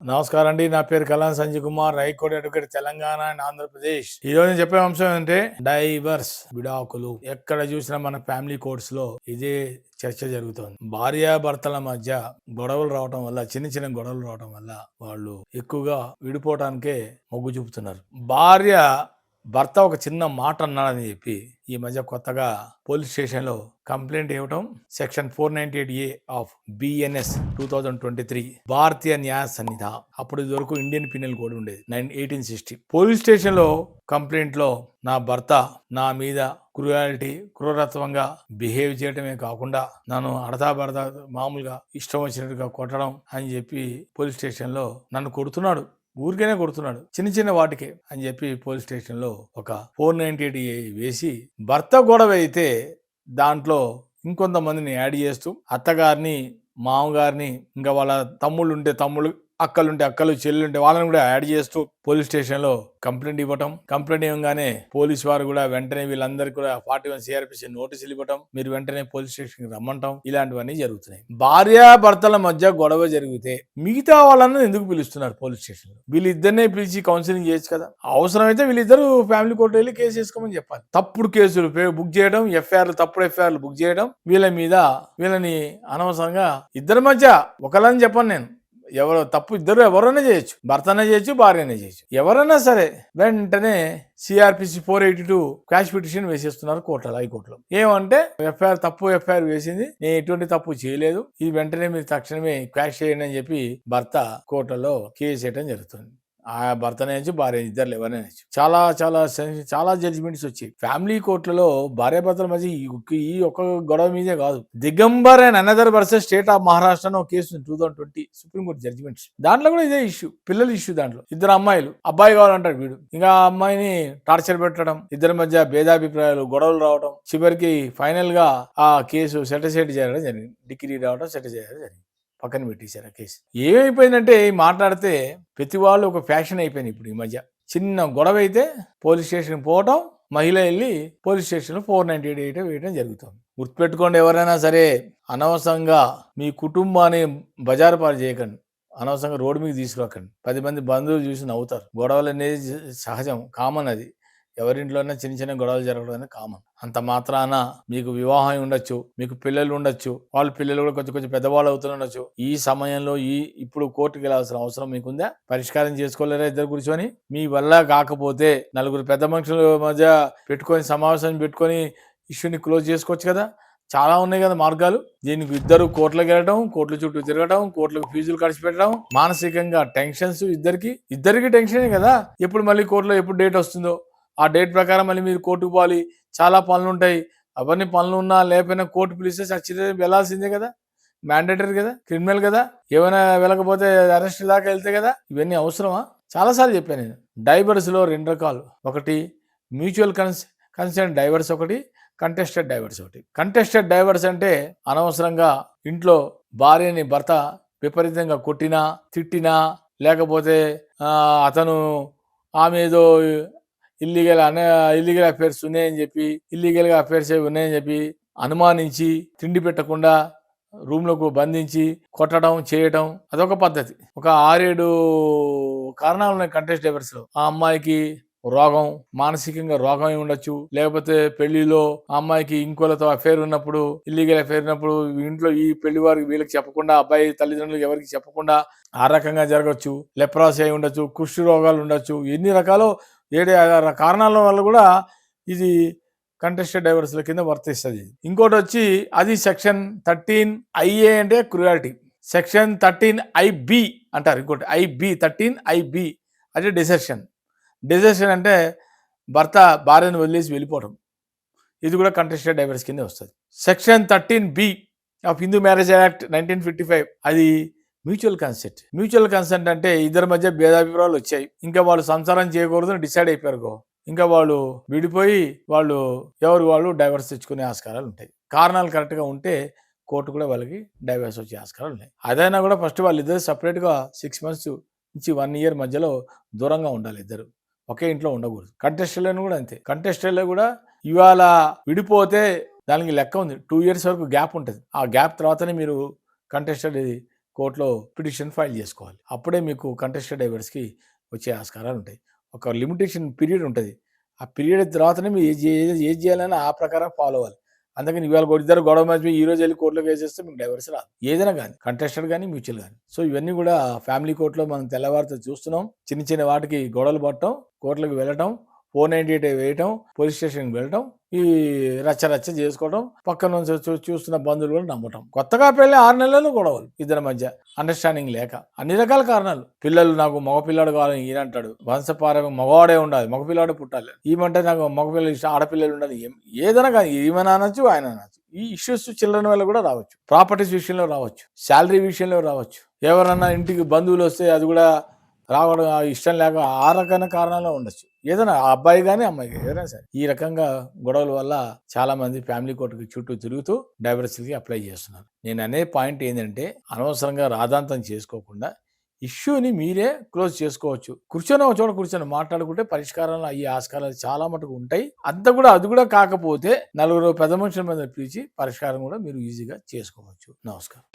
నమస్కారం అండి. నా పేరు Kalan Sanjay Kumar, high court advocate, Telangana and Andhra Pradesh. ఈ రోజు నేను చెప్పే అంశం ఏంటంటే డైవర్స్, విడాకులు. ఎక్కడ చూసినా మన ఫ్యామిలీ కోర్ట్స్ లో ఇదే చర్చ జరుగుతోంది. భార్యాభర్తల మధ్య గొడవలు రావటం వల్ల, చిన్న చిన్న గొడవలు రావటం వల్ల వాళ్ళు ఎక్కువగా విడిపోవటానికే మొగ్గు చూపుతున్నారు. భర్త ఒక చిన్న మాట అన్నాడని చెప్పి ఈ మధ్య కొత్తగా పోలీస్ స్టేషన్ లో కంప్లైంట్ ఇవ్వటం, సెక్షన్ 498A ఆఫ్ BNS 2023 భారతీయ న్యాయ సంహిత, అప్పుడు ఇది వరకు ఇండియన్ పీనల్ కోడ్ ఉండేది 1860. పోలీస్ స్టేషన్ లో కంప్లైంట్ లో నా భర్త నా మీద క్రూరత్వంగా బిహేవ్ చేయటమే కాకుండా నన్ను అడతాబడతా మామూలుగా ఇష్టం వచ్చినట్టుగా కొట్టడం అని చెప్పి పోలీస్ స్టేషన్ లో నన్ను కొడుతున్నాడు, ఊరికేనే కొడుతున్నాడు, చిన్న చిన్న వాటికే అని చెప్పి పోలీస్ స్టేషన్ లో ఒక 498A వేసి, భర్త గొడవ అయితే దాంట్లో ఇంకొంతమందిని యాడ్ చేస్తూ అత్తగారిని, మామగారిని, ఇంకా వాళ్ళ తమ్ముళ్ళు ఉంటే తమ్ముళ్ళు, అక్కలుంటే అక్కలు, చెల్లుంటే వాళ్ళని కూడా యాడ్ చేస్తూ పోలీస్ స్టేషన్ లో కంప్లైంట్ ఇవ్వటం. కంప్లైంట్ ఇవ్వగానే పోలీస్ వారు కూడా వెంటనే వీళ్ళందరికీ కూడా 41 CRPC నోటీసులు ఇవ్వటం, మీరు వెంటనే పోలీస్ స్టేషన్ కి రమ్మంటాం, ఇలాంటివన్నీ జరుగుతున్నాయి. భార్యాభర్తల మధ్య గొడవ జరిగితే మిగతా వాళ్ళని ఎందుకు పిలుస్తున్నారు పోలీస్ స్టేషన్ లో? వీళ్ళిద్దరినే పిలిచి కౌన్సిలింగ్ చేయొచ్చు కదా. అవసరమైతే వీళ్ళిద్దరు ఫ్యామిలీ కోర్టు వెళ్ళి కేసు వేసుకోమని చెప్పాలి. తప్పుడు కేసులు బుక్ చేయడం, తప్పుడు ఎఫ్ఐఆర్లు బుక్ చేయడం, వీళ్ళని అనవసరంగా ఇద్దరి మధ్య ఒకళ్ళని చెప్పను నేను, ఎవరో తప్పు ఇద్దరు ఎవరైనా చేయొచ్చు, భర్తనే చేయొచ్చు, భార్యనే చేయొచ్చు, ఎవరైనా సరే వెంటనే CRPC 482 క్వాష్ పిటిషన్ వేసేస్తున్నారు కోర్టులో, హైకోర్టులో. ఏమంటే తప్పు ఎఫ్ఐఆర్ వేసింది, నేను ఎటువంటి తప్పు చేయలేదు, ఇది వెంటనే మీరు తక్షణమే క్వాష్ చేయండి అని చెప్పి భర్త కోర్టులో కేసు వేయడం జరుగుతుంది. ఆ భర్తనే భార్య, ఇద్దరు ఎవరైనా చాలా చాలా చాలా జడ్జిమెంట్స్ వచ్చాయి. ఫ్యామిలీ కోర్టులలో భార్యాభర్తల మధ్య ఈ ఒక్క గొడవ మీదే కాదు. Digambar and another versus state of Maharashtra అని ఒక కేసు 2020 సుప్రీంకోర్టు జడ్జిమెంట్స్. దాంట్లో కూడా ఇదే ఇష్యూ, పిల్లల ఇష్యూ. దాంట్లో ఇద్దరు అమ్మాయిలు, అబ్బాయి కావాలంటాడు వీడు, ఇంకా అమ్మాయిని టార్చర్ పెట్టడం, ఇద్దరి మధ్య భేదాభిప్రాయాలు, గొడవలు రావడం, చివరికి ఫైనల్ గా ఆ కేసు సెటిల్ చేయడం జరిగింది. డిగ్రీ రావడం, సెటిల్ చేయడం జరిగింది, పక్కన పెట్టేశారు ఆ కేసు. ఏమైపోయిందంటే మాట్లాడితే ప్రతి వాళ్ళు ఒక ఫ్యాషన్ అయిపోయింది ఇప్పుడు. ఈ మధ్య చిన్న గొడవ అయితే పోలీస్ స్టేషన్ పోవటం, మహిళ వెళ్ళి పోలీస్ స్టేషన్ 498 వేయడం జరుగుతుంది. గుర్తుపెట్టుకోండి, ఎవరైనా సరే అనవసరంగా మీ కుటుంబాన్ని బజారు పాలు చేయకండి, అనవసరంగా రోడ్డు మీద తీసుకురాకండి. 10 మంది బంధువులు చూసి నవ్వుతారు. గొడవలు అనేది సహజం, కామన్. అది ఎవరింట్లోనే చిన్న చిన్న గొడవలు జరగడం అనేది కామన్. అంత మాత్రాన మీకు వివాహం ఉండొచ్చు, మీకు పిల్లలు ఉండొచ్చు, వాళ్ళ పిల్లలు కూడా కొంచెం పెద్దవాళ్ళు అవుతుండొచ్చు. ఈ సమయంలో ఇప్పుడు కోర్టుకి వెళ్ళాల్సిన అవసరం మీకుందా? పరిష్కారం చేసుకోలేరా ఇద్దరు కూర్చొని? మీ వల్ల కాకపోతే నలుగురు పెద్ద మనుషుల మధ్య పెట్టుకొని, సమావేశం పెట్టుకొని ఇష్యూని క్లోజ్ చేసుకోవచ్చు కదా. చాలా ఉన్నాయి కదా మార్గాలు. దీనికి ఇద్దరు కోర్టులకు వెళ్ళడం, కోర్టుల చుట్టూ తిరగడం, కోర్టులకు ఫీజులు ఖర్చు పెట్టడం, మానసికంగా టెన్షన్స్, ఇద్దరికి టెన్షనే కదా. ఎప్పుడు మళ్ళీ కోర్టులో ఎప్పుడు డేట్ వస్తుందో ఆ డేట్ ప్రకారం మళ్ళీ మీరు కోర్టుకు పోవాలి, చాలా పనులు ఉంటాయి. అవన్నీ పనులు ఉన్నా లేకపోయినా కోర్టు పిలిస్తే ఖచ్చితంగా వెళ్ళాల్సిందే కదా, మ్యాండేటరీ కదా, క్రిమినల్ కదా. ఏమైనా వెళ్ళకపోతే అరెస్ట్ దాకా వెళ్తే కదా. ఇవన్నీ అవసరమా? చాలాసార్లు చెప్పాను నేను. డైవర్స్లో 2 రకాలు, ఒకటి మ్యూచువల్ కన్సెంట్ డైవర్స్, ఒకటి కంటెస్టెడ్ డైవర్స్. కంటెస్టెడ్ డైవర్స్ అంటే అనవసరంగా ఇంట్లో భార్యని భర్త విపరీతంగా కొట్టినా, తిట్టినా, లేకపోతే అతను ఆమె ఏదో ఇల్లీగల్ అఫేర్స్ ఉన్నాయని చెప్పి, ఉన్నాయని చెప్పి అనుమానించి తిండి పెట్టకుండా రూమ్లకు బంధించి కొట్టడం, చేయడం, అదొక పద్ధతి. ఒక 6-7 కారణాలు ఉన్నాయి కంటెస్ట్ డైవర్స్ లో. ఆ అమ్మాయికి రోగం, మానసికంగా రోగం ఉండొచ్చు, లేకపోతే పెళ్లిలో ఆ అమ్మాయికి ఇంకోలతో అఫేర్ ఉన్నప్పుడు, ఇల్లీగల్ అఫేర్ ఉన్నప్పుడు ఇంట్లో ఈ పెళ్లి వారికి వీళ్ళకి చెప్పకుండా, అబ్బాయి తల్లిదండ్రులకు ఎవరికి చెప్పకుండా ఆ రకంగా జరగచ్చు. లెప్రాసీ అయి ఉండొచ్చు, కుష్టి రోగాలు ఉండొచ్చు, ఎన్ని రకాలు 7-6 కారణాల వల్ల కూడా ఇది కంటెస్టెడ్ డైవర్స్ల కింద వర్తిస్తుంది. ఇంకోటి వచ్చి అది సెక్షన్ 13IA అంటే క్రుయాలిటీ, సెక్షన్ 13IB అంటారు. ఇంకోటి IB 13IB అది డిసెర్షన్ అంటే భర్త భార్యను వదిలేసి వెళ్ళిపోవడం. ఇది కూడా కంటెస్టెడ్ డైవర్స్ కింద వస్తుంది. Section 13B of Hindu marriage act 1955 అది మ్యూచువల్ కన్సెంట్ అంటే ఇద్దరి మధ్య భేదాభిప్రాయాలు వచ్చాయి, ఇంకా వాళ్ళు సంసారం చేయకూడదు డిసైడ్ అయిపోయారు, ఇంకా వాళ్ళు విడిపోయి వాళ్ళు డైవర్స్ తెచ్చుకునే ఆస్కారాలు ఉంటాయి. కారణాలు కరెక్ట్గా ఉంటే కోర్టు కూడా వాళ్ళకి డైవర్స్ వచ్చే ఆస్కారాలు ఉన్నాయి. అదైనా కూడా ఫస్ట్ వాళ్ళిద్దరు సపరేట్గా 6 months నుంచి 1 year మధ్యలో దూరంగా ఉండాలి, ఇద్దరు ఒకే ఇంట్లో ఉండకూడదు. కంటెస్టెడ్లో కూడా అంతే. కంటెస్టెడ్లో కూడా ఇవాళ విడిపోతే దానికి లెక్క ఉంది, 2 years వరకు గ్యాప్ ఉంటుంది. ఆ గ్యాప్ తర్వాతనే మీరు కంటెస్టెడ్ కోర్టులో పిటిషన్ ఫైల్ చేసుకోవాలి. అప్పుడే మీకు కంటెస్టెడ్ డైవర్స్కి వచ్చే ఆస్కారాలు ఉంటాయి. ఒక లిమిటేషన్ పీరియడ్ ఉంటుంది. ఆ పీరియడ్ తర్వాతనే మీరు ఏది చేయాలని ఆ ప్రకారం ఫాలో అవ్వాలి. అందుకని ఇవాళ ఇద్దరు గొడవ మర్చిపోయి ఈ రోజు వెళ్ళి కోర్టులోకి వేసేస్తే మీకు డైవర్స్ రాదు. ఏదైనా కానీ కంటెస్టెడ్ కానీ మ్యూచువల్ కానీ. సో ఇవన్నీ కూడా ఫ్యామిలీ కోర్టులో మనం తెల్లవారితో చూస్తున్నాం. చిన్న చిన్న వాటికి గొడవలు పడటం, కోర్టులకు వెళ్ళటం, 498 వేయటం, పోలీస్ స్టేషన్కి వెళ్ళటం, ఈ రచ్చ చేసుకోవడం, పక్కన నుంచి చూస్తున్న బంధువులు కూడా నమ్మటం. కొత్తగా పెళ్ళి 6 నెలలు గొడవలు ఇద్దరి మధ్య అండర్స్టాండింగ్ లేక. అన్ని రకాల కారణాలు. పిల్లలు నాకు మగపిల్లాడు కావాలని ఈయన అంటాడు. వంశపారం మగవాడే ఉండాలి, మగపిల్లాడే పుట్టాలి. ఈమంటే నాకు మగపిల్లలు ఇష్టం, ఆడపిల్లలు ఉండాలి. ఏదైనా కానీ ఈమెన అనొచ్చు, ఆయన అనొచ్చు. ఈ ఇష్యూస్ చిల్డ్రన్ వల్ల కూడా రావచ్చు. ప్రాపర్టీస్ విషయంలో రావచ్చు, శాలరీ విషయంలో రావచ్చు. ఎవరన్నా ఇంటికి బంధువులు వస్తే అది కూడా రావడం ఇష్టం లేక ఆ రకమైన కారణాలు ఉండొచ్చు. ఏదైనా అబ్బాయి కానీ అమ్మాయి కానీ ఏదైనా సరే ఈ రకంగా గొడవల వల్ల చాలా మంది ఫ్యామిలీ కోర్టుకి చుట్టూ తిరుగుతూ డైవర్స్కి అప్లై చేస్తున్నారు. నేను అనే పాయింట్ ఏంటంటే అనవసరంగా రాదాంతం చేసుకోకుండా ఇష్యూని మీరే క్లోజ్ చేసుకోవచ్చు. కూర్చొని ఒక చోట కూర్చొని మాట్లాడుకుంటే పరిష్కారాలు అయ్యే ఆస్కారాలు చాలా మటుకు ఉంటాయి. అది కూడా కాకపోతే నలుగురు పెద్ద మనుషుల మీద పిలిచి పరిష్కారం కూడా మీరు ఈజీగా చేసుకోవచ్చు. నమస్కారం.